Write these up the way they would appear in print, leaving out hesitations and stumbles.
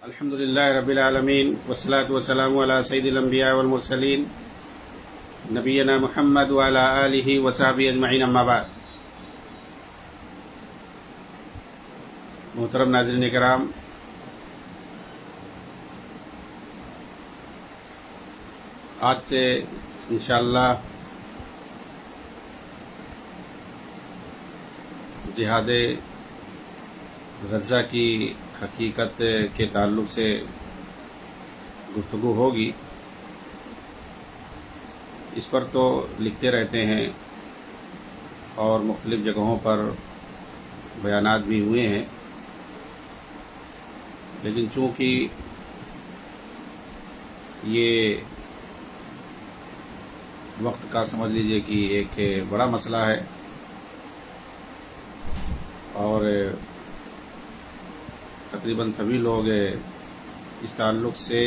الحمد للہ رب العالمین والصلاة والسلام علی سید الانبیاء والمرسلین نبینا محمد وعلی آلہ وصحبہ اجمعین، اما بعد۔ محترم ناظرین کرام، آج سے انشاءاللہ جہاد غزہ کی حقیقت کے تعلق سے گفتگو ہوگی۔ اس پر تو لکھتے رہتے ہیں اور مختلف جگہوں پر بیانات بھی ہوئے ہیں، لیکن چونکہ یہ وقت کا سمجھ لیجئے کہ ایک بڑا مسئلہ ہے اور تقریباً سبھی لوگ اس تعلق سے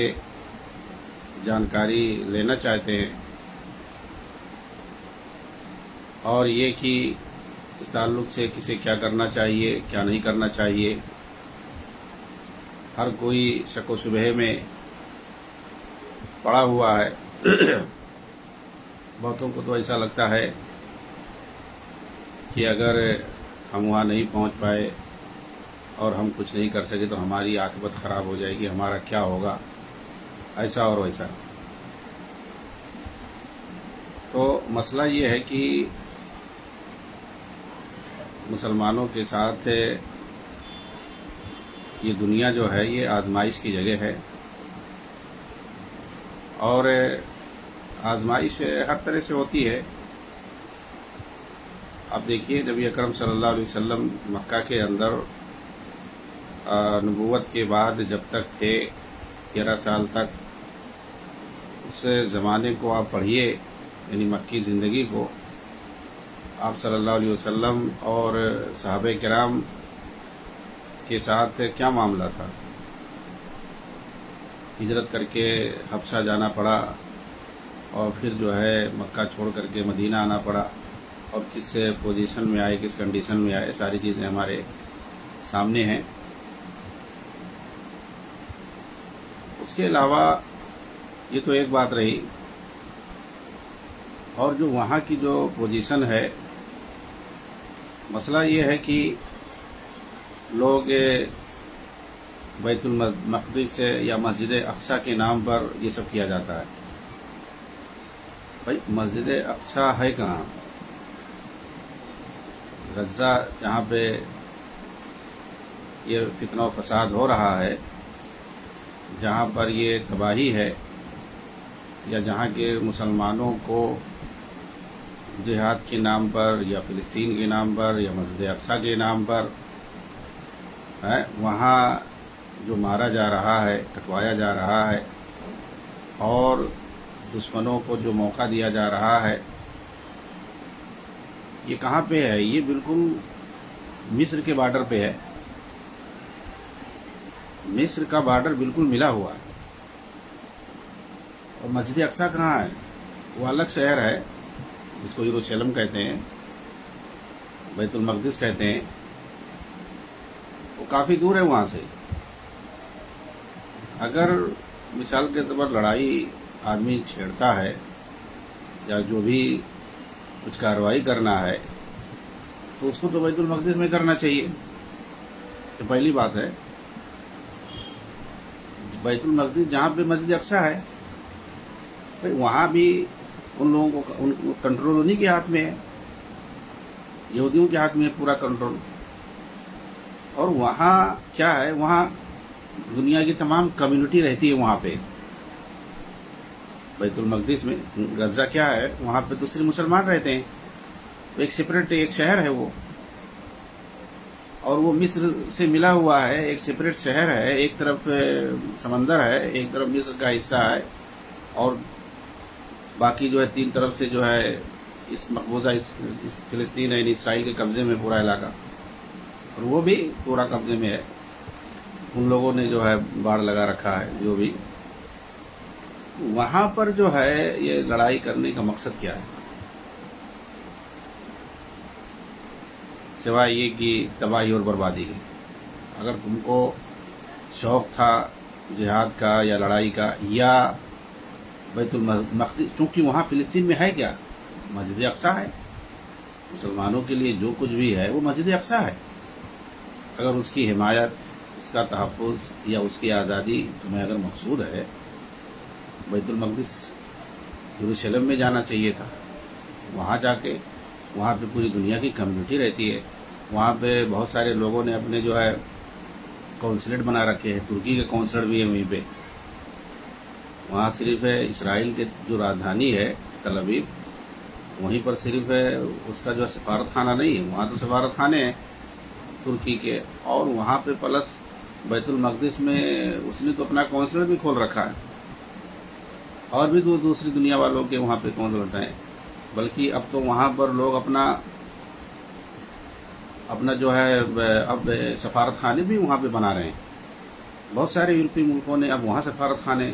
جانکاری لینا چاہتے ہیں، اور یہ کہ اس تعلق سے کسے کیا کرنا چاہیے، کیا نہیں کرنا چاہیے، ہر کوئی شک و شبہ میں پڑا ہوا ہے۔ بہتوں کو تو ایسا لگتا ہے کہ اگر ہم وہاں نہیں پہنچ پائے اور ہم کچھ نہیں کر سکے تو ہماری عاقبت خراب ہو جائے گی، ہمارا کیا ہوگا، ایسا اور ویسا۔ تو مسئلہ یہ ہے کہ مسلمانوں کے ساتھ یہ دنیا جو ہے یہ آزمائش کی جگہ ہے، اور آزمائش ہر طرح سے ہوتی ہے۔ اب دیکھیے، نبی اکرم صلی اللہ علیہ وسلم مکہ کے اندر نبوت کے بعد جب تک تھے 13 سال تک، اس زمانے کو آپ پڑھیے، یعنی مکی زندگی کو، آپ صلی اللہ علیہ وسلم اور صحابہ کرام کے ساتھ کیا معاملہ تھا۔ ہجرت کر کے حبشہ جانا پڑا، اور پھر جو ہے مکہ چھوڑ کر کے مدینہ آنا پڑا، اور کس پوزیشن میں آئے، کس کنڈیشن میں آئے، ساری چیزیں ہمارے سامنے ہیں۔ اس کے علاوہ یہ تو ایک بات رہی، اور جو وہاں کی جو پوزیشن ہے، مسئلہ یہ ہے کہ لوگ بیت المقدس یا مسجد اقصی کے نام پر یہ سب کیا جاتا ہے۔ بھائی، مسجد اقصی ہے کہاں؟ غزہ جہاں پہ یہ فتنہ و فساد ہو رہا ہے، جہاں پر یہ تباہی ہے، یا جہاں کے مسلمانوں کو جہاد کے نام پر یا فلسطین کے نام پر یا مسجد اقصی کے نام پر وہاں جو مارا جا رہا ہے، کٹوایا جا رہا ہے، اور دشمنوں کو جو موقع دیا جا رہا ہے، یہ کہاں پہ ہے؟ یہ بالکل مصر کے بارڈر پہ ہے۔ مصر کا بارڈر بالکل ملا ہوا ہے، اور مسجد اقصی کہاں ہے؟ وہ الگ شہر ہے جس کو یروشلم کہتے ہیں، بیت المقدس کہتے ہیں، وہ کافی دور ہے وہاں سے۔ اگر مثال کے طور پر لڑائی آدمی چھیڑتا ہے یا جو بھی کچھ کارروائی کرنا ہے، تو اس کو تو بیت المقدس میں کرنا چاہیے۔ یہ پہلی بات ہے۔ بیت المقدس جہاں پہ مسجد اقصی ہے، وہاں بھی ان لوگوں کو کنٹرول انہی کے ہاتھ میں ہے، یہودیوں کے ہاتھ میں ہے پورا کنٹرول۔ اور وہاں کیا ہے؟ وہاں دنیا کی تمام کمیونٹی رہتی ہے وہاں پہ۔ بیت المقدس میں غزہ کیا ہے؟ وہاں پہ دوسرے مسلمان رہتے ہیں، ایک سپریٹ ایک شہر ہے وہ، اور وہ مصر سے ملا ہوا ہے، ایک سپریٹ شہر ہے، ایک طرف سمندر ہے، ایک طرف مصر کا حصہ ہے، اور باقی جو ہے 3 طرف سے جو ہے اس مقبوضہ اس فلسطین یعنی اسرائیل کے قبضے میں پورا علاقہ، اور وہ بھی پورا قبضے میں ہے۔ ان لوگوں نے جو ہے باڑ لگا رکھا ہے۔ جو بھی وہاں پر جو ہے یہ لڑائی کرنے کا مقصد کیا ہے؟ سوائے یہ کہ تباہی اور بربادی کی۔ اگر تم کو شوق تھا جہاد کا یا لڑائی کا یا بیت المقدس، چونکہ وہاں فلسطین میں ہے کیا؟ مسجد اقصیٰ ہے. مسلمانوں کے لیے جو کچھ بھی ہے وہ مسجد اقصیٰ ہے. اگر اس کی حمایت، اس کا تحفظ یا اس کی آزادی تمہیں اگر مقصود ہے، بیت المقدس یروشلم میں جانا چاہیے تھا. وہاں جا کے، وہاں پہ پوری دنیا کی کمیونٹی رہتی ہے. وہاں پہ بہت سارے لوگوں نے اپنے جو ہے کونسلیٹ بنا رکھے ہیں. ترکی کے کونسلر بھی ہے وہیں پہ. وہاں صرف اسرائیل کے جو راجدھانی ہے تل ابیب، وہیں پر صرف اس کا جو سفارت خانہ نہیں ہے، وہاں تو سفارت خانے ہیں ترکی کے. اور وہاں پہ پلس بیت المقدس میں اس نے تو اپنا کونسلر بھی کھول رکھا ہے. اور بھی دوسری دنیا والوں کے وہاں پہ کونسلر ہیں. بلکہ اب تو وہاں پر لوگ اپنا جو ہے اب سفارت خانے بھی وہاں پہ بنا رہے ہیں. بہت سارے یورپی ملکوں نے اب وہاں سفارت خانے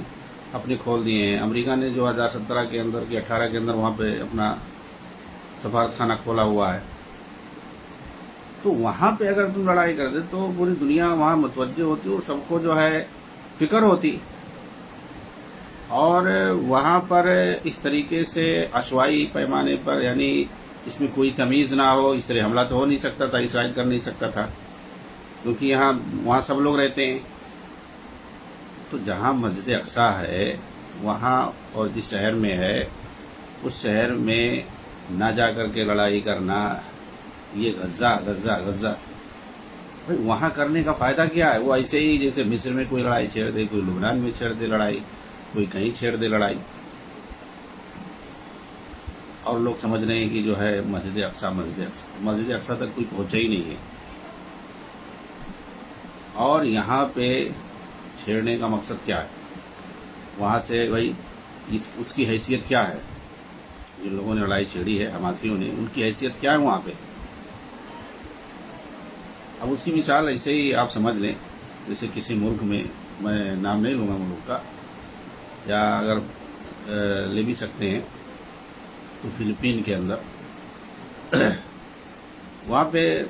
اپنے کھول دیے ہیں. امریکہ نے جو 2017 کے اندر کہ 18 کے اندر وہاں پہ اپنا سفارت خانہ کھولا ہوا ہے. تو وہاں پہ اگر تم لڑائی کر دے تو پوری دنیا وہاں متوجہ ہوتی اور سب کو جو ہے فکر ہوتی. اور وہاں پر اس طریقے سے عشوائی پیمانے پر، یعنی اس میں کوئی تمیز نہ ہو، اس طرح حملہ تو ہو نہیں سکتا تھا، اسرائیل کر نہیں سکتا تھا، کیونکہ وہاں سب لوگ رہتے ہیں. تو جہاں مسجد اقصیٰ ہے وہاں، اور جس شہر میں ہے اس شہر میں نہ جا کر کے لڑائی کرنا، یہ غزہ غزہ غزہ بھائی وہاں کرنے کا فائدہ کیا ہے؟ وہ ایسے ہی جیسے مصر میں کوئی لڑائی چھیڑ دے، کوئی لبنان میں چھیڑ دے لڑائی، کوئی کہیں چھیڑ دے لڑائی، اور لوگ سمجھ رہے ہیں کہ جو ہے مسجد اقصیٰ مسجد اقصیٰ تک کوئی پہنچا ہی نہیں ہے. اور یہاں پہ چھیڑنے کا مقصد کیا ہے؟ وہاں سے بھائی اس کی حیثیت کیا ہے؟ جن لوگوں نے لڑائی چھیڑی ہے حماسیوں نے، ان کی حیثیت کیا ہے وہاں پہ؟ اب اس کی مثال ایسے ہی آپ سمجھ لیں، جیسے کسی ملک میں، میں نام نہیں لوں گا ملک کا، یا اگر لے بھی سکتے ہیں تو فلپین کے اندر وہاں پہ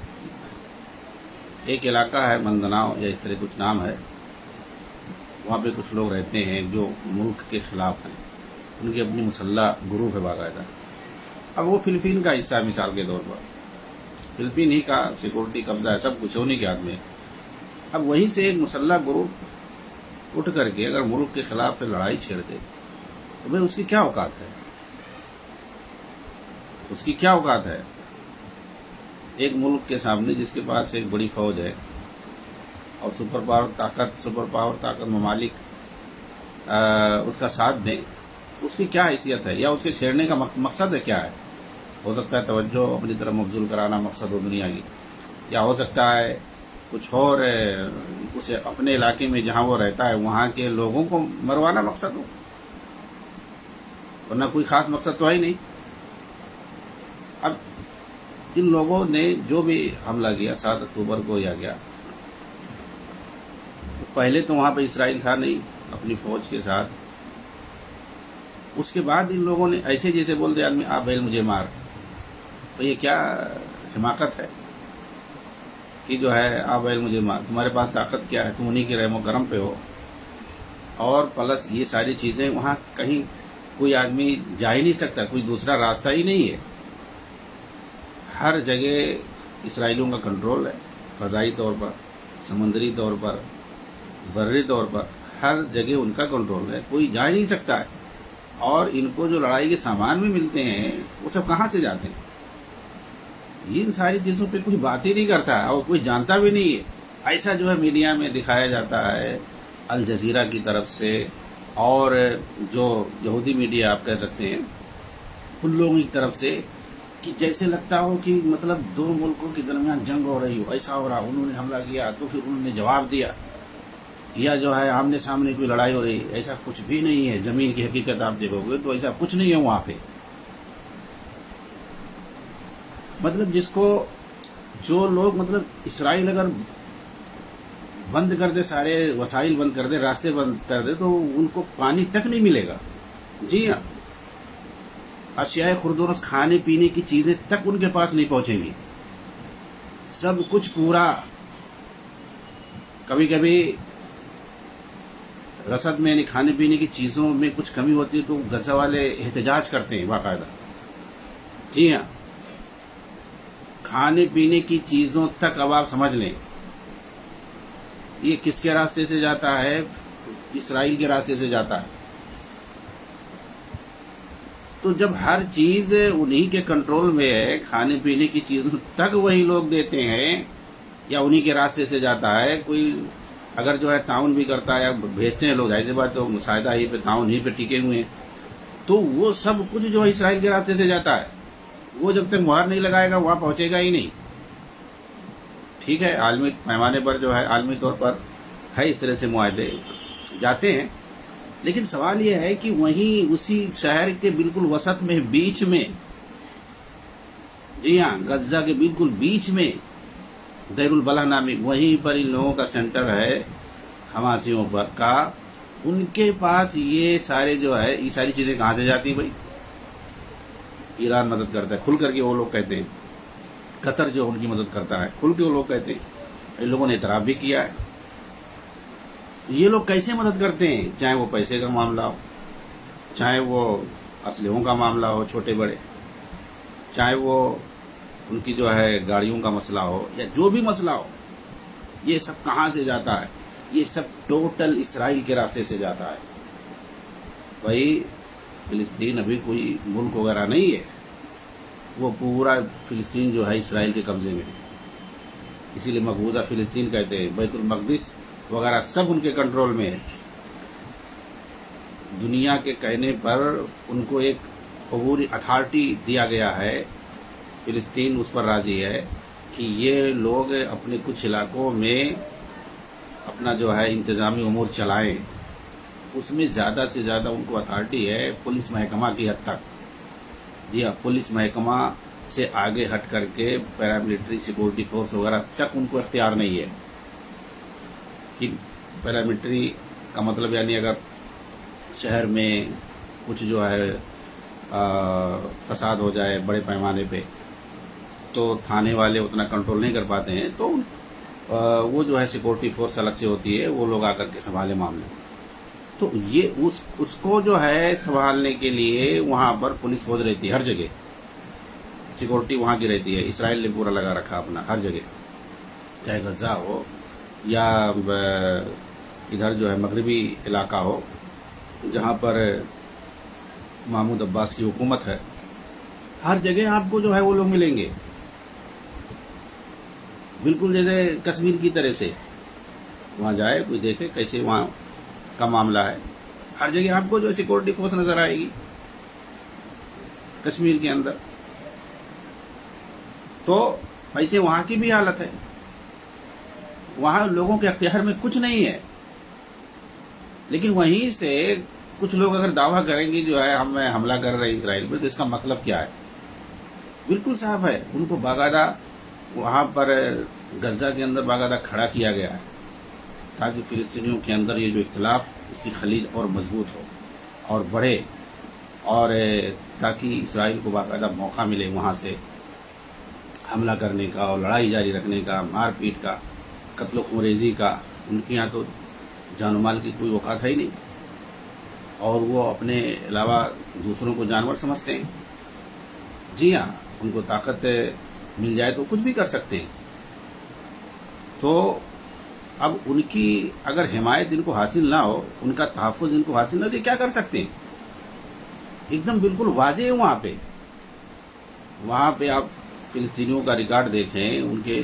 ایک علاقہ ہے مندناؤ یا اس طرح کچھ نام ہے. وہاں پہ کچھ لوگ رہتے ہیں جو ملک کے خلاف ہیں، ان کی اپنی مسلح گروپ ہے باقاعدہ. اب وہ فلپین کا حصہ ہے مثال کے طور پر، فلپین ہی کا سیکورٹی قبضہ ہے، سب کچھ انہیں کے ہاتھ میں. اب وہیں سے ایک مسلح گروپ اٹھ کر کے اگر ملک کے خلاف لڑائی چھیڑ دے تو بھائی اس کی کیا اوقات ہے؟ اس کی کیا اوقات ہے؟ ایک ملک کے سامنے جس کے پاس ایک بڑی فوج ہے اور سپر پاور طاقت ممالک اس کا ساتھ دیں، اس کی کیا حیثیت ہے؟ یا اس کے چھیڑنے کا مقصد ہے کیا ہے؟ ہو سکتا ہے توجہ اپنی طرف مبذول کرانا مقصد ہو دنیا کی، یا ہو سکتا ہے کچھ اور اسے اپنے علاقے میں جہاں وہ رہتا ہے وہاں کے لوگوں کو مروانا مقصد ہو، ورنہ کوئی خاص مقصد تو ہے ہی نہیں. اب ان لوگوں نے جو بھی حملہ کیا 7 اکتوبر کو یا پہلے تو وہاں پہ اسرائیل تھا نہیں اپنی فوج کے ساتھ. اس کے بعد ان لوگوں نے ایسے جیسے بول دے آدمی آ بیل مجھے مار، تو یہ کیا حماقت ہے کہ جو ہے آ بیل مجھے مار؟ تمہارے پاس طاقت کیا ہے؟ تم انہیں کے رحم و کرم پہ ہو. اور پلس یہ ساری چیزیں وہاں کہیں کوئی آدمی جا ہی نہیں سکتا، کوئی دوسرا راستہ ہی نہیں ہے. ہر جگہ اسرائیلیوں کا کنٹرول ہے، فضائی طور پر، سمندری طور پر، بری طور پر، ہر جگہ ان کا کنٹرول ہے، کوئی جا ہی نہیں سکتا ہے. اور ان کو جو لڑائی کے سامان بھی ملتے ہیں وہ سب کہاں سے جاتے ہیں؟ ان ساری چیزوں پہ کوئی بات ہی نہیں کرتا اور کوئی جانتا بھی نہیں ہے. ایسا جو ہے میڈیا میں دکھایا جاتا ہے الجزیرہ کی طرف سے، اور جو یہودی میڈیا آپ کہہ سکتے ہیں ان لوگوں کی طرف سے، کہ جیسے لگتا ہو کہ مطلب دو ملکوں کے درمیان جنگ ہو رہی ہو، ایسا ہو رہا، انہوں نے حملہ کیا تو پھر انہوں نے جواب دیا، یا جو ہے آمنے سامنے کوئی لڑائی ہو رہی. ایسا کچھ بھی نہیں ہے. زمین کی حقیقت آپ دیکھو گے تو ایسا کچھ نہیں ہے وہاں پہ. مطلب جو لوگ مطلب اسرائیل اگر بند کر دے، سارے وسائل بند کر دے، راستے بند کر دے، تو ان کو پانی تک نہیں ملے گا. جی ہاں، اشیاء خوردونوش، کھانے پینے کی چیزیں تک ان کے پاس نہیں پہنچیں گی. سب کچھ پورا. کبھی کبھی رسد میں یعنی کھانے پینے کی چیزوں میں کچھ کمی ہوتی ہے تو غزہ والے احتجاج کرتے ہیں باقاعدہ. جی ہاں، کھانے پینے کی چیزوں تک اب آپ سمجھ لیں یہ کس کے راستے سے جاتا ہے؟ اسرائیل کے راستے سے جاتا ہے. تو جب ہر چیز انہی کے کنٹرول میں ہے، کھانے پینے کی چیزوں تک وہی لوگ دیتے ہیں یا انہی کے راستے سے جاتا ہے. کوئی اگر جو ہے تعاون بھی کرتا ہے یا بھیجتے ہیں لوگ، ایسی بات تو مساعدہ ہی پہ تعاون ہی پہ ٹکے ہوئے ہیں، تو وہ سب کچھ جو ہے اسرائیل کے راستے سے جاتا ہے. وہ جب تک مہر نہیں لگائے گا وہاں پہنچے گا ہی نہیں. ٹھیک ہے، عالمی پیمانے پر جو ہے عالمی طور پر ہے اس طرح سے معاہدے جاتے ہیں، لیکن سوال یہ ہے کہ وہیں اسی شہر کے بالکل وسط میں، بیچ میں، جی ہاں غزہ کے بالکل بیچ میں دیر البلح نامی وہیں پر ان لوگوں کا سینٹر ہے حماسیوں پر کا. ان کے پاس یہ سارے جو ہے یہ ساری چیزیں کہاں سے جاتی ہیں بھائی؟ ایران مدد کرتا ہے کھل کر کے، وہ لوگ کہتے ہیں. قطر جو ان کی مدد کرتا ہے کھل کے، وہ لوگ کہتے ہیں. ان لوگوں نے اعتراف بھی کیا ہے. یہ لوگ کیسے مدد کرتے ہیں؟ چاہے وہ پیسے کا معاملہ ہو، چاہے وہ اسلحوں کا معاملہ ہو چھوٹے بڑے، چاہے وہ ان کی جو ہے گاڑیوں کا مسئلہ ہو یا جو بھی مسئلہ ہو، یہ سب کہاں سے جاتا ہے؟ یہ سب ٹوٹل اسرائیل کے راستے سے جاتا ہے. بھائی فلسطین ابھی کوئی ملک وغیرہ نہیں ہے، وہ پورا فلسطین جو ہے اسرائیل کے قبضے میں ہے. اسی لیے مقبوضہ فلسطین کہتے ہیں. بیت المقدس وغیرہ سب ان کے کنٹرول میں ہے. دنیا کے کہنے پر ان کو ایک عبوری اتھارٹی دیا گیا ہے، فلسطین اس پر راضی ہے کہ یہ لوگ اپنے کچھ علاقوں میں اپنا جو ہے انتظامی امور چلائیں. اس میں زیادہ سے زیادہ ان کو اتھارٹی ہے پولیس محکمہ کی حد تک. جی ہاں، پولیس محکمہ سے آگے ہٹ کر کے پیراملٹری سیکورٹی فورس وغیرہ تک ان کو اختیار نہیں ہے. کہ پیراملٹری کا مطلب یعنی اگر شہر میں کچھ جو ہے فساد ہو جائے بڑے پیمانے پہ تو تھانے والے اتنا کنٹرول نہیں کر پاتے ہیں، تو وہ جو ہے سیکورٹی فورس الگ سے ہوتی ہے، وہ لوگ آ کر کے سنبھالے معاملے. تو یہ اس کو جو ہے سنبھالنے کے لیے وہاں پر پولیس فوج رہتی ہے ہر جگہ، سیکورٹی وہاں کی رہتی ہے. اسرائیل نے پورا لگا رکھا اپنا ہر جگہ، چاہے غزہ ہو یا ادھر جو ہے مغربی علاقہ ہو جہاں پر محمود عباس کی حکومت ہے. ہر جگہ آپ کو جو ہے وہ لوگ ملیں گے، بالکل جیسے کشمیر کی طرح سے. وہاں جائے کوئی دیکھے کیسے وہاں کا معاملہ ہے. ہر جگہ آپ کو جو سیکورٹی فورس نظر آئے گی کشمیر کے اندر. تو ایسے وہاں کی بھی حالت ہے. وہاں لوگوں کے اختیار میں کچھ نہیں ہے، لیکن وہیں سے کچھ لوگ اگر دعویٰ کریں گے جو ہے ہم حملہ کر رہے ہیں اسرائیل پہ، تو اس کا مطلب کیا ہے؟ بالکل صاف ہے. ان کو باقاعدہ وہاں پر غزہ کے اندر باقاعدہ کھڑا کیا گیا ہے تاکہ فلسطینیوں کے اندر یہ جو اختلاف اس کی خلیج اور مضبوط ہو اور بڑھے، اور تاکہ اسرائیل کو باقاعدہ موقع ملے وہاں سے حملہ کرنے کا اور لڑائی جاری رکھنے کا، مار پیٹ کا، قتل و خونریزی کا. ان کے یہاں تو جان و مال کی کوئی اوقات ہے ہی نہیں، اور وہ اپنے علاوہ دوسروں کو جانور سمجھتے ہیں. جی ہاں، ان کو طاقت مل جائے تو کچھ بھی کر سکتے ہیں. تو اب ان کی اگر حمایت ان کو حاصل نہ ہو، ان کا تحفظ ان کو حاصل نہ ہو، تو کیا کر سکتے ہیں؟ ایک دم بالکل واضح ہے. وہاں پہ آپ فلسطینیوں کا ریکارڈ دیکھیں ان کے.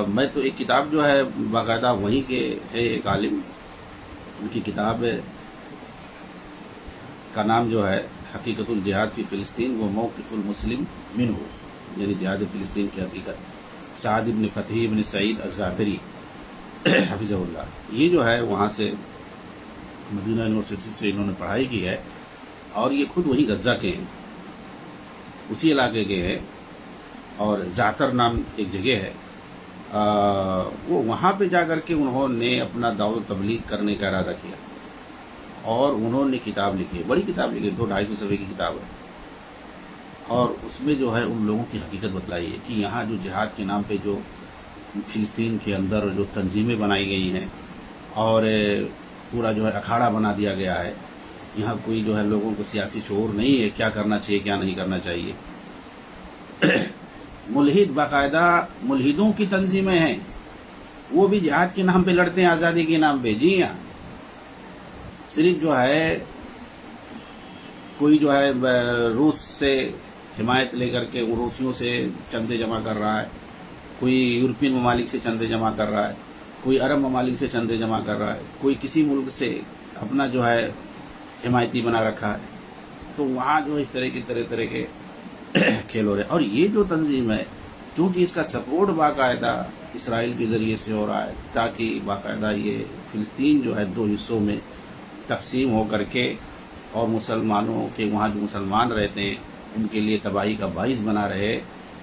میں تو ایک کتاب جو ہے باقاعدہ وہیں کے ہے ایک عالم، ان کی کتاب کا نام جو ہے حقیقت الجہاد فی فلسطین و موقف المسلم منہ، یعنی جہاد فلسطین کی حقیقت، سعد ابن فتح ابن سعید الزعفری حفظہ اللہ. یہ جو ہے وہاں سے مدینہ یونیورسٹی سے انہوں نے پڑھائی کی ہے، اور یہ خود وہی غزہ کے ہیں، اسی علاقے کے ہیں. اور زعتر نام ایک جگہ ہے، وہ وہاں پہ جا کر کے انہوں نے اپنا دعوت و تبلیغ کرنے کا ارادہ کیا، اور انہوں نے کتاب لکھی ہے، بڑی کتاب لکھی ہے، 200-250 صفحے کی کتاب ہے. اور اس میں جو ہے ان لوگوں کی حقیقت بتلائی ہے کہ یہاں جو جہاد کے نام پہ جو فلسطین کے اندر جو تنظیمیں بنائی گئی ہیں اور پورا جو ہے اکھاڑا بنا دیا گیا ہے. یہاں کوئی جو ہے لوگوں کو سیاسی شعور نہیں ہے کیا کرنا چاہیے کیا نہیں کرنا چاہیے. ملحد باقاعدہ ملحدوں کی تنظیمیں ہیں، وہ بھی جہاد کے نام پہ لڑتے ہیں، آزادی کے نام پہ. جی ہاں، صرف جو ہے کوئی جو ہے روس سے حمایت لے کر کے روسیوں سے چندے جمع کر رہا ہے، کوئی یورپین ممالک سے چندے جمع کر رہا ہے، کوئی عرب ممالک سے چندے جمع کر رہا ہے، کوئی کسی ملک سے اپنا جو ہے حمایتی بنا رکھا ہے. تو وہاں جو اس طرح کے کھیل ہو رہے ہیں. اور یہ جو تنظیم ہے چونکہ اس کا سپورٹ باقاعدہ اسرائیل کے ذریعے سے ہو رہا ہے تاکہ باقاعدہ یہ فلسطین جو ہے 2 حصوں میں تقسیم ہو کر کے اور مسلمانوں کے وہاں جو مسلمان رہتے ہیں ان کے لیے تباہی کا باعث بنا رہے،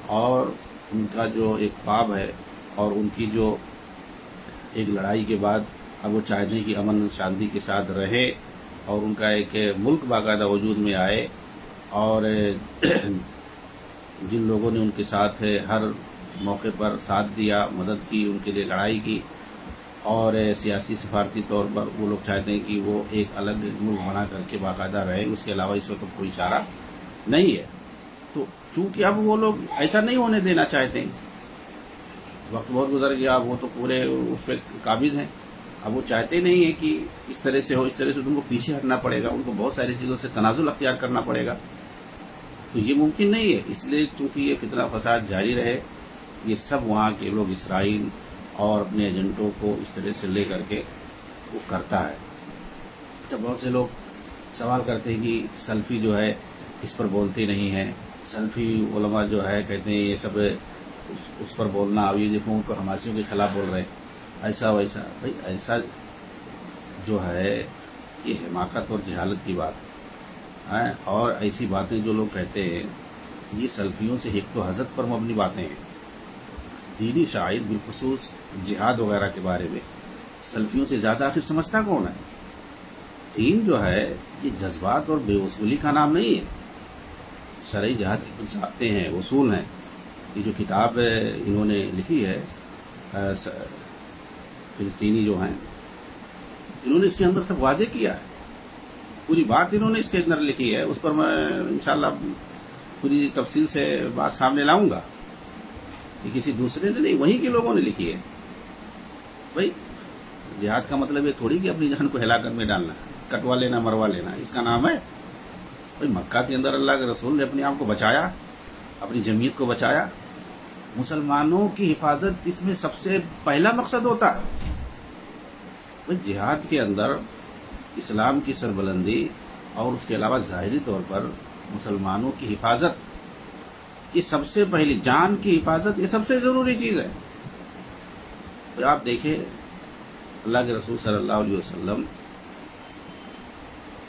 اور ان کا جو ایک خواب ہے اور ان کی جو ایک لڑائی کے بعد اب وہ چاہتے ہیں کہ امن شانتی کے ساتھ رہے اور ان کا ایک ملک باقاعدہ وجود میں آئے. اور جن لوگوں نے ان کے ساتھ ہر موقع پر ساتھ دیا، مدد کی، ان کے لیے لڑائی کی، اور سیاسی سفارتی طور پر وہ لوگ چاہتے ہیں کہ وہ ایک الگ ملک بنا کر کے باقاعدہ رہے، اس کے علاوہ اس وقت کوئی چارہ نہیں ہے. تو چونکہ اب وہ لوگ ایسا نہیں ہونے دینا چاہتے ہیں، وقت بہت گزر گیا، اب وہ تو پورے اس پہ قابض ہیں. اب وہ چاہتے نہیں ہیں کہ اس طرح سے ہو، اس طرح سے تم کو پیچھے ہٹنا پڑے گا، ان کو بہت ساری چیزوں سے تنازل اختیار کرنا پڑے گا. تو یہ ممکن نہیں ہے. اس لیے چونکہ یہ فتنہ فساد جاری رہے، یہ سب وہاں کے لوگ اسرائیل اور اپنے ایجنٹوں کو اس طرح سے لے کر کے وہ کرتا ہے. جب بہت سے لوگ سوال کرتے ہیں کہ سلفی جو ہے اس پر بولتے نہیں ہیں، سلفی علماء جو ہے کہتے ہیں یہ سب اس پر بولنا، اب یہ دیکھو ان کو حماسیوں کے خلاف بول رہے ہیں، ایسا ویسا. بھائی ایسا جو ہے یہ حماقت اور جہالت کی بات ہے، اور ایسی باتیں جو لوگ کہتے ہیں یہ سلفیوں سے حقد و حسد پر مبنی باتیں ہیں. دینی شاعر بالخصوص جہاد وغیرہ کے بارے میں سلفیوں سے زیادہ آخر سمجھتا کون ہے؟ دین جو ہے یہ جذبات اور بے وصولی کا نام نہیں ہے. شرعی جہاد کی کچھ ضابطے ہیں، اصول ہیں. یہ جو کتاب انہوں نے لکھی ہے فلسطینی جو ہیں، انہوں نے اس کے اندر سب واضح کیا ہے، پوری بات انہوں نے اس کے اندر لکھی ہے. اس پر میں انشاءاللہ پوری تفصیل سے بات سامنے لاؤں گا. یہ کسی دوسرے نے نہیں، وہیں کے لوگوں نے لکھی ہے. بھائی جہاد کا مطلب یہ تھوڑی کہ اپنی جان کو ہلاکت میں ڈالنا، کٹوا لینا، مروا لینا، اس کا نام ہے. بھائی مکہ کے اندر اللہ کے رسول نے اپنے آپ کو بچایا، اپنی جمعیت کو بچایا. مسلمانوں کی حفاظت اس میں سب سے پہلا مقصد ہوتا ہے. بھائی جہاد کے اندر اسلام کی سربلندی اور اس کے علاوہ ظاہری طور پر مسلمانوں کی حفاظت، یہ سب سے پہلی جان کی حفاظت، یہ سب سے ضروری چیز ہے. تو آپ دیکھیں اللہ کے رسول صلی اللہ علیہ وسلم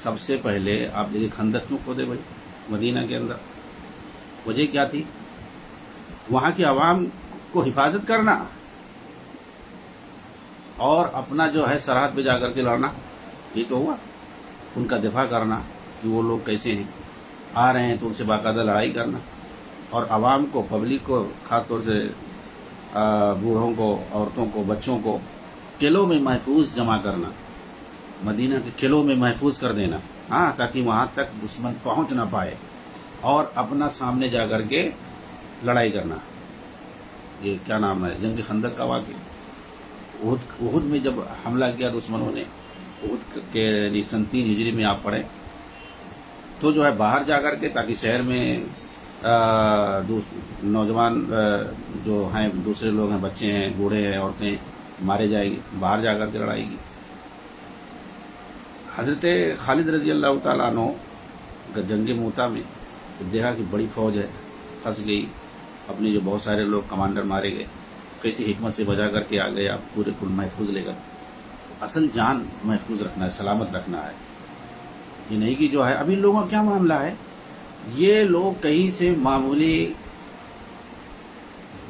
سب سے پہلے آپ دیکھیں خندق کیوں کھودے بھائی مدینہ کے اندر؟ وجہ کیا تھی؟ وہاں کی عوام کو حفاظت کرنا اور اپنا جو ہے سرحد پہ جا کر کے لڑنا. یہ تو ہوا ان کا دفاع کرنا کہ وہ لوگ کیسے ہیں، آ رہے ہیں تو ان سے باقاعدہ لڑائی کرنا، اور عوام کو، پبلک کو، خاص طور سے بوڑھوں کو، عورتوں کو، بچوں کو قلعوں میں محفوظ جمع کرنا، مدینہ کے قلعوں میں محفوظ کر دینا، ہاں، تاکہ وہاں تک دشمن پہنچ نہ پائے، اور اپنا سامنے جا کر کے لڑائی کرنا. یہ کیا نام ہے، جنگ خندق کا واقعہ. احد میں جب حملہ کیا دشمنوں نے، احد کے سن 3 ہجری میں آپ پڑھیں تو جو ہے باہر جا کر کے، تاکہ شہر میں نوجوان جو ہیں، دوسرے لوگ ہیں، بچے ہیں، بوڑھے ہیں، عورتیں مارے جائیں گے، باہر جا کر کے لڑائی کی. حضرت خالد رضی اللہ تعالیٰ عنہ جنگ موتا میں دیکھا کہ بڑی فوج ہے، پھنس گئی، اپنے جو بہت سارے لوگ کمانڈر مارے گئے، کیسی حکمت سے بجا کر کے آ گئے آپ پورے کل محفوظ لے کر. اصل جان محفوظ رکھنا ہے، سلامت رکھنا ہے. یہ نہیں کہ جو ہے ابھی ان لوگوں کا کیا معاملہ ہے، یہ لوگ کہیں سے معمولی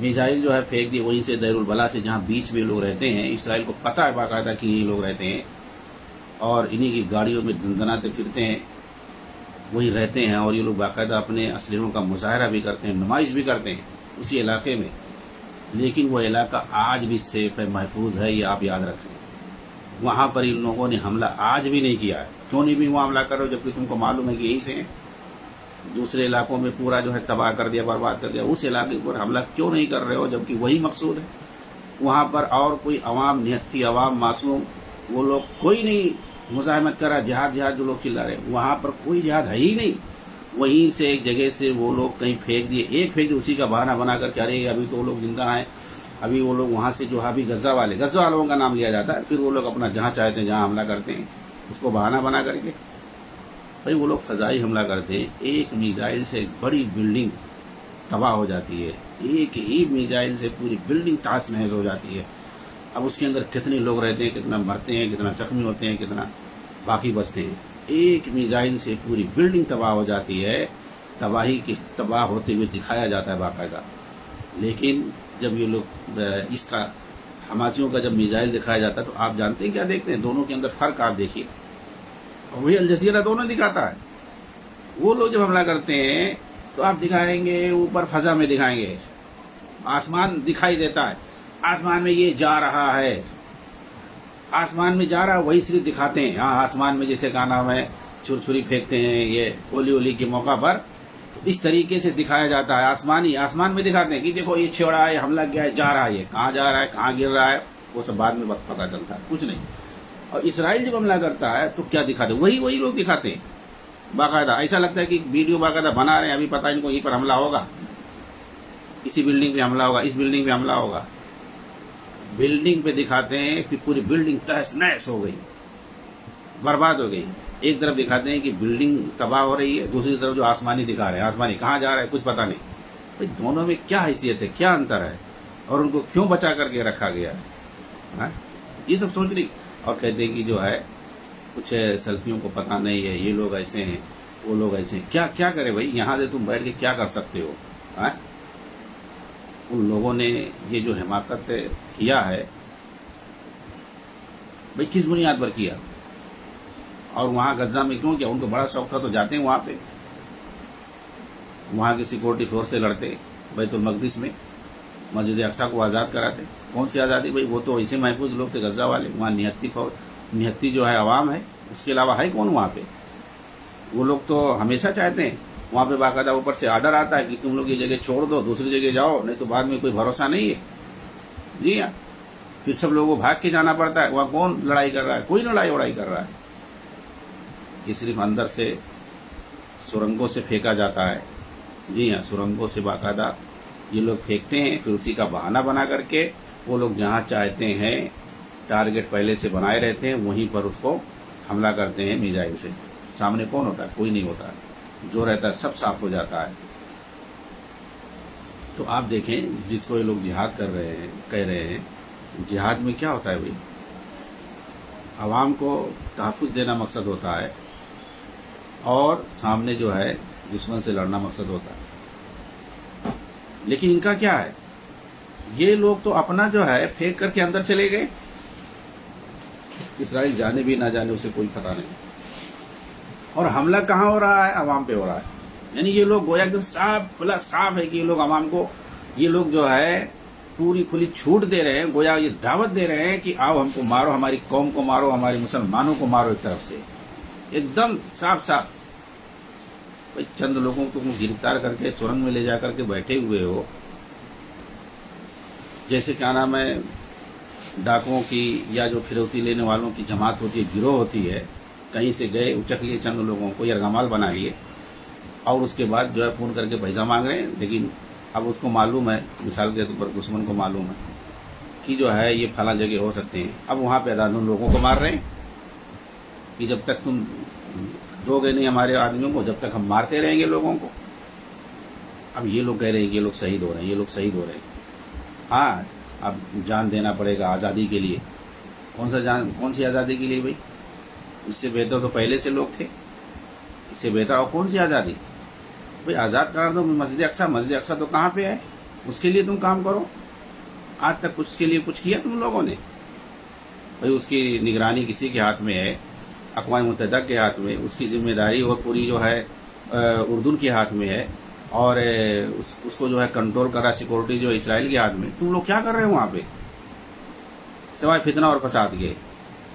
میزائل جو ہے پھینک دیے وہیں سے دیر البلا سے، جہاں بیچ میں لوگ رہتے ہیں، اسرائیل کو پتہ ہے باقاعدہ کہ یہ لوگ رہتے ہیں، اور انہی کی گاڑیوں میں دندناتے پھرتے ہیں، وہی رہتے ہیں، اور یہ لوگ باقاعدہ اپنے اسلحوں کا مظاہرہ بھی کرتے ہیں، نمائش بھی کرتے ہیں اسی علاقے میں. لیکن وہ علاقہ آج بھی سیف ہے، محفوظ ہے، یہ آپ یاد رکھیں. وہاں پر ان لوگوں نے حملہ آج بھی نہیں کیا ہے. کیوں نہیں بھی وہاں حملہ کر رہے ہو جبکہ تم کو معلوم ہے کہ یہی سے ہیں؟ دوسرے علاقوں میں پورا جو ہے تباہ کر دیا، برباد کر دیا، اس علاقے پر حملہ کیوں نہیں کر رہے ہو جبکہ وہی مقصود ہے؟ وہاں پر اور کوئی عوام، نہتی عوام، معصوم، وہ لوگ کوئی نہیں مزاحمت کر رہا. جہاد جہاد جو لوگ چلا رہے ہیں وہاں پر کوئی جہاد ہے ہی نہیں. وہیں سے ایک جگہ سے وہ لوگ کہیں پھینک دیے، ایک پھینک دیے، اسی کا بہانہ بنا کر کے ارے ابھی تو وہ لوگ زندہ ہیں، ابھی وہ لوگ وہاں سے جو ہے ابھی غزہ والوں کا نام لیا جاتا ہے، پھر وہ لوگ اپنا جہاں چاہتے ہیں جہاں حملہ کرتے ہیں اس کو بہانہ بنا کر کے. بھائی وہ لوگ فضائی حملہ کرتے ہیں، ایک میزائل سے بڑی بلڈنگ تباہ ہو جاتی ہے، ایک ہی میزائل سے پوری بلڈنگ تاس نحس ہو جاتی ہے. اب اس کے اندر کتنے لوگ رہتے ہیں، کتنا مرتے ہیں، کتنا زخمی ہوتے ہیں، کتنا باقی بچتے ہیں. ایک میزائل سے پوری بلڈنگ تباہ ہو جاتی ہے، تباہ ہوتے ہوئے دکھایا جاتا ہے باقاعدہ. لیکن جب یہ لوگ اس کا حماسیوں کا جب میزائل دکھایا جاتا ہے تو آپ جانتے ہیں کیا دیکھتے ہیں؟ دونوں کے اندر فرق آپ دیکھیے. وہی الجزیرہ دونوں دکھاتا ہے. وہ لوگ جب حملہ کرتے ہیں تو آپ دکھائیں گے اوپر فضا میں دکھائیں گے، آسمان دکھائی دیتا ہے، آسمان میں یہ جا رہا ہے، آسمان میں جا رہا ہے، وہی صرف دکھاتے ہیں. ہاں آسمان میں جیسے کا نام ہے چھری پھینکتے ہیں یہ ہولی کے موقع پر، اس طریقے سے دکھایا جاتا ہے. آسمان میں دکھاتے ہیں کہ دیکھو یہ چھوڑا ہے، حملہ کیا ہے، جا رہا ہے، یہ کہاں جا رہا ہے، کہاں گر رہا ہے، وہ سب بعد میں پتہ چلتا ہے، کچھ نہیں. اور اسرائیل جب حملہ کرتا ہے تو کیا دکھاتے ہیں؟ وہی لوگ دکھاتے ہیں باقاعدہ. ایسا لگتا ہے کہ ویڈیو باقاعدہ بنا رہے ہیں، ابھی پتہ ان کو یہیں پر حملہ ہوگا، اسی بلڈنگ پہ حملہ ہوگا، اس بلڈنگ پہ حملہ ہوگا. بلڈنگ پہ دکھاتے ہیں کہ پوری بلڈنگ تہس نہس ہو گئی، برباد ہو گئی. ایک طرف دکھاتے ہیں کہ بلڈنگ تباہ ہو رہی ہے، دوسری طرف جو آسمانی دکھا رہے ہیں، آسمانی کہاں جا رہا ہے کچھ پتہ نہیں. بھائی دونوں میں کیا حیثیت ہے، کیا انتر ہے، اور ان کو کیوں بچا کر کے رکھا گیا ہے؟ یہ سب سوچ رہی. اور کہتے ہیں کہ جو ہے کچھ سیلفیوں کو پتہ نہیں ہے، یہ لوگ ایسے ہیں، وہ لوگ ایسے ہیں. کیا کرے بھائی، یہاں سے تم بیٹھ کے کیا کر سکتے ہو؟ ان لوگوں نے یہ جو حماقت کیا ہے بھائی کس بنیاد پر کیا؟ اور وہاں غزہ میں کیوں کیا؟ ان کو بڑا شوق تھا تو جاتے ہیں وہاں پہ، وہاں کی سیکورٹی فورس سے لڑتے، بیت المقدس میں مسجد اقصی کو آزاد کراتے. کون سی آزادی بھائی؟ وہ تو ایسے محفوظ لوگ تھے غزہ والے. وہاں نہتی جو ہے عوام ہے، اس کے علاوہ ہے کون وہاں پہ؟ وہ لوگ تو ہمیشہ چاہتے ہیں، وہاں پہ باقاعدہ اوپر سے آرڈر آتا ہے کہ تم لوگ یہ جگہ چھوڑ دو، دوسری جگہ جاؤ، نہیں تو بعد میں کوئی بھروسہ نہیں ہے. جی ہاں، پھر سب لوگوں کو بھاگ کے جانا پڑتا ہے. وہاں کون لڑائی کر رہا ہے؟ کوئی لڑائی وڑائی کر رہا ہے. یہ صرف اندر سے سرنگوں سے پھینکا جاتا ہے. جی ہاں، سرنگوں سے باقاعدہ یہ لوگ پھینکتے ہیں، پھر اسی کا بہانہ بنا کر کے وہ لوگ جہاں چاہتے ہیں ٹارگٹ پہلے سے بنائے رہتے ہیں، وہیں پر اس کو حملہ کرتے ہیں میزائل سے. سامنے کون ہوتا ہے؟ کوئی نہیں ہوتا ہے. جو رہتا ہے سب صاف ہو جاتا ہے. تو آپ دیکھیں جس کو یہ لوگ جہاد کر رہے ہیں، کہہ رہے ہیں، جہاد میں کیا ہوتا ہے بھائی؟ عوام کو تحفظ دینا مقصد ہوتا ہے، اور سامنے جو ہے دشمن سے لڑنا مقصد ہوتا ہے. لیکن ان کا کیا ہے؟ یہ لوگ تو اپنا جو ہے پھینک کر کے اندر چلے گئے. اسرائیل جانے بھی نہ جانے اسے کوئی پتہ نہیں. اور حملہ کہاں ہو رہا ہے؟ عوام پہ ہو رہا ہے. یعنی یہ لوگ گویا ایک دم صاف ہے کہ یہ لوگ عوام کو، یہ لوگ جو ہے پوری کھلی چھوٹ دے رہے ہیں، گویا یہ دعوت دے رہے ہیں کہ آؤ ہم کو مارو، ہماری قوم کو مارو، ہمارے مسلمانوں کو مارو. ایک طرف سے ایک دم صاف. چند لوگوں کو تم گرفتار کر کے سرنگ میں لے جا کر کے بیٹھے ہوئے ہو، جیسے کیا نام ہے ڈاکوؤں کی یا جو پھروتی لینے والوں کی جماعت ہوتی ہے، گروہ ہوتی ہے، کہیں سے گئے اچک لیے چند لوگوں کو، یرغمال بنا لیے، اور اس کے بعد جو ہے فون کر کے پیسہ مانگ رہے ہیں. لیکن اب اس کو معلوم ہے، مثال کے طور پر دشمن کو معلوم ہے کہ جو ہے یہ فلاں جگہ ہو سکتے ہیں. اب وہاں پہ ان لوگوں کو مار رہے ہیں کہ جب تک تم دو گے نہیں ہمارے آدمیوں کو، جب تک ہم مارتے رہیں گے لوگوں کو. اب یہ لوگ کہہ رہے ہیں کہ یہ لوگ شہید ہو رہے ہیں، یہ لوگ شہید ہو رہے ہیں. ہاں اب جان دینا پڑے گا آزادی کے لیے. کون سی آزادی کے لیے بھائی؟ اس سے بہتر تو پہلے سے لوگ تھے. اس سے بہتر اور کون سی آزادی بھائی؟ آزاد کرا دو مسجد اقصی تو کہاں پہ ہے؟ اس کے لیے تم کام کرو. آج تک اس کے لیے کچھ کیا تم لوگوں نے بھائی؟ اس کی نگرانی کسی کے ہاتھ میں ہے، اقوام متحدہ کے ہاتھ میں. اس کی ذمہ داری اور پوری جو ہے اردن کے ہاتھ میں ہے، اور اس کو جو ہے کنٹرول کر رہا سیکورٹی جو اسرائیل کے ہاتھ میں. تم لوگ کیا کر رہے ہو وہاں پہ؟ سوائے فتنہ اور فساد کے.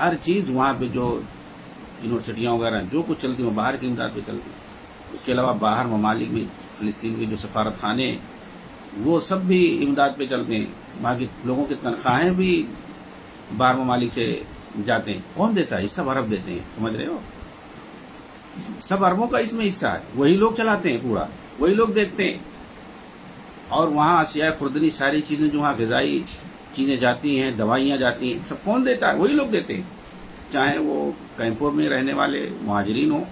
ہر چیز وہاں پہ جو یونیورسٹیاں وغیرہ جو کچھ چلتی ہیں وہ باہر کی امداد پہ چلتی ہیں. اس کے علاوہ باہر ممالک میں فلسطین کے جو سفارت خانے وہ سب بھی امداد پہ چلتے ہیں. وہاں کے لوگوں کی تنخواہیں بھی باہر ممالک سے جاتے ہیں. کون دیتا ہے؟ یہ سب عرب دیتے ہیں. سمجھ رہے ہو؟ سب عربوں کا اس میں حصہ ہے. وہی لوگ چلاتے ہیں پورا, وہی لوگ دیکھتے ہیں. اور وہاں اشیاء خوردنی ساری چیزیں جو وہاں غذائی چیزیں جاتی ہیں, دوائیاں جاتی ہیں, سب کون دیتا ہے؟ وہی لوگ دیتے ہیں. چاہے وہ کیمپوں میں رہنے والے مہاجرین ہوں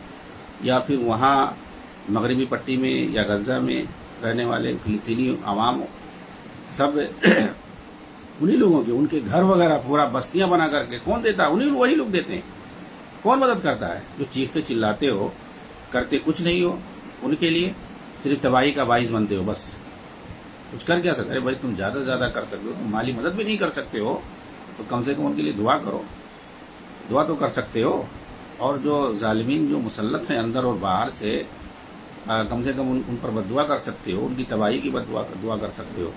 یا پھر وہاں مغربی پٹی میں یا غزہ میں رہنے والے فلسطینی عوام ہوں, سب انہی لوگوں کے, ان کے گھر وغیرہ پورا بستیاں بنا کر کے کون دیتا ہے؟ وہی لوگ دیتے ہیں. کون مدد کرتا ہے؟ جو چیختے چلاتے ہو, کرتے کچھ نہیں ہو, ان کے لیے صرف تباہی کا باعث بنتے ہو. بس کچھ کر کیا سکتے؟ بھائی تم زیادہ سے زیادہ کر سکتے ہو, تم مالی مدد بھی نہیں کر سکتے ہو تو کم سے کم ان کے لیے دعا کرو. دعا تو کر سکتے ہو. اور جو ظالمین جو مسلط ہیں اندر اور باہر سے, کم سے کم ان پر بد دعا کر سکتے ہو, ان کی تباہی کی دعا کر سکتے ہو.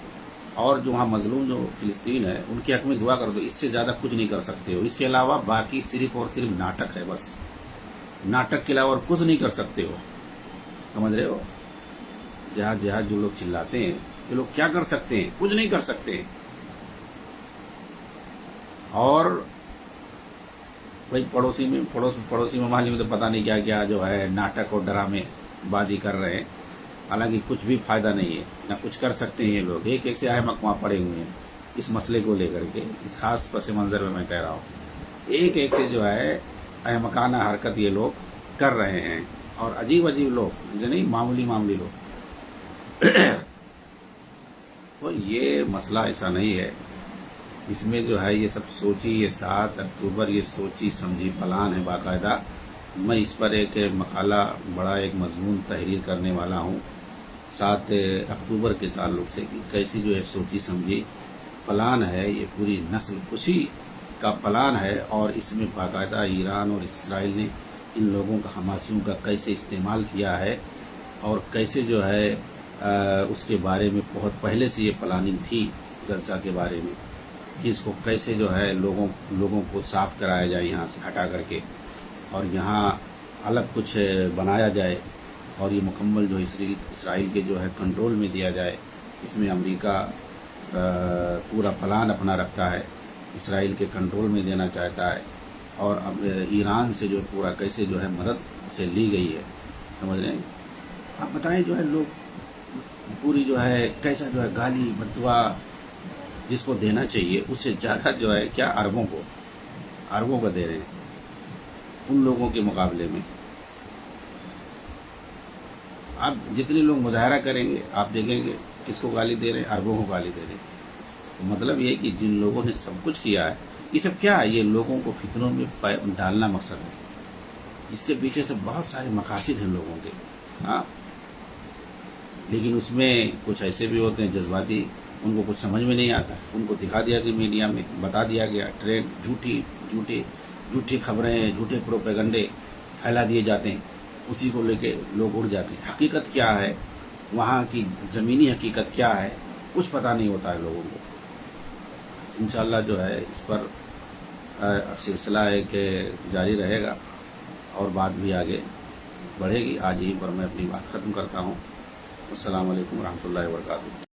اور جو وہاں مظلوم جو فلسطین ہے ان کے حق میں دعا کر دو. اس سے زیادہ کچھ نہیں کر سکتے ہو. اس کے علاوہ باقی صرف اور صرف ناٹک ہے. بس ناٹک کے علاوہ اور کچھ نہیں کر سکتے ہو. سمجھ رہے ہو؟ جہاد جہاد جو لوگ چلاتے ہیں یہ لوگ کیا کر سکتے ہیں؟ کچھ نہیں کر سکتے. اور بھائی پڑوسی ممالک میں تو پتہ نہیں کیا کیا جو ہے ناٹک اور ڈرامے بازی کر رہے ہیں. حالانکہ کچھ بھی فائدہ نہیں ہے, نہ کچھ کر سکتے ہیں یہ لوگ. ایک ایک سے احمق وہاں پڑے ہوئے ہیں اس مسئلے کو لے کر کے. اس خاص پس منظر میں کہہ رہا ہوں, ایک ایک سے جو ہے احمقانہ حرکت یہ لوگ کر رہے ہیں. اور عجیب لوگ, جو نہیں معمولی لوگ. تو یہ مسئلہ ایسا نہیں ہے. اس میں جو ہے یہ سب سوچی, یہ 7 اکتوبر یہ سوچی سمجھی پلان ہے باقاعدہ. میں اس پر ایک مقالہ, بڑا ایک مضمون تحریر کرنے والا ہوں 7 اکتوبر کے تعلق سے, کہ کیسی جو ہے سوچی سمجھی پلان ہے. یہ پوری نسل کشی کا پلان ہے. اور اس میں باقاعدہ ایران اور اسرائیل نے ان لوگوں کا, حماسیوں کا کیسے استعمال کیا ہے, اور کیسے جو ہے اس کے بارے میں بہت پہلے سے یہ پلاننگ تھی غزہ کے بارے میں, کہ اس کو کیسے جو ہے لوگوں کو صاف کرایا جائے یہاں سے ہٹا کر کے, اور یہاں الگ کچھ بنایا جائے, اور یہ مکمل جو اسرائیل کے جو ہے کنٹرول میں دیا جائے. اس میں امریکہ پورا پلان اپنا رکھتا ہے, اسرائیل کے کنٹرول میں دینا چاہتا ہے. اور اب ایران سے جو پورا کیسے جو ہے مدد سے لی گئی ہے. سمجھ رہے ہیں؟ آپ بتائیں جو ہے لوگ پوری جو ہے کیسا جو ہے گالی بددعا جس کو دینا چاہیے اس سے زیادہ جو ہے کیا عربوں کو دے رہے ہیں ان لوگوں کے مقابلے میں. آپ جتنے لوگ مظاہرہ کریں گے آپ دیکھیں گے کس کو گالی دے رہے ہیں, عربوں کو گالی دے رہے ہیں. تو مطلب یہ کہ جن لوگوں نے سب کچھ کیا ہے, یہ سب کیا ہے؟ یہ لوگوں کو فتنوں میں ڈالنا مقصد ہے. اس کے پیچھے سے بہت سارے مقاصد ہیں لوگوں کے. ہاں, لیکن اس میں کچھ ایسے بھی ہوتے ہیں جذباتی, ان کو کچھ سمجھ میں نہیں آتا. ان کو دکھا دیا کہ میڈیا میں بتا دیا گیا, جھوٹی خبریں, جھوٹے پروپیگنڈے پھیلا دیے جاتے ہیں, اسی کو لے کے لوگ اڑ جاتے ہیں. حقیقت کیا ہے, وہاں کی زمینی حقیقت کیا ہے, کچھ پتہ نہیں ہوتا ہے لوگوں کو. انشاءاللہ جو ہے اس پر سلسلہ ایک جاری رہے گا اور بات بھی آگے بڑھے گی. آج یہیں پر میں اپنی بات ختم کرتا ہوں. السلام علیکم ورحمۃ اللہ وبرکاتہ.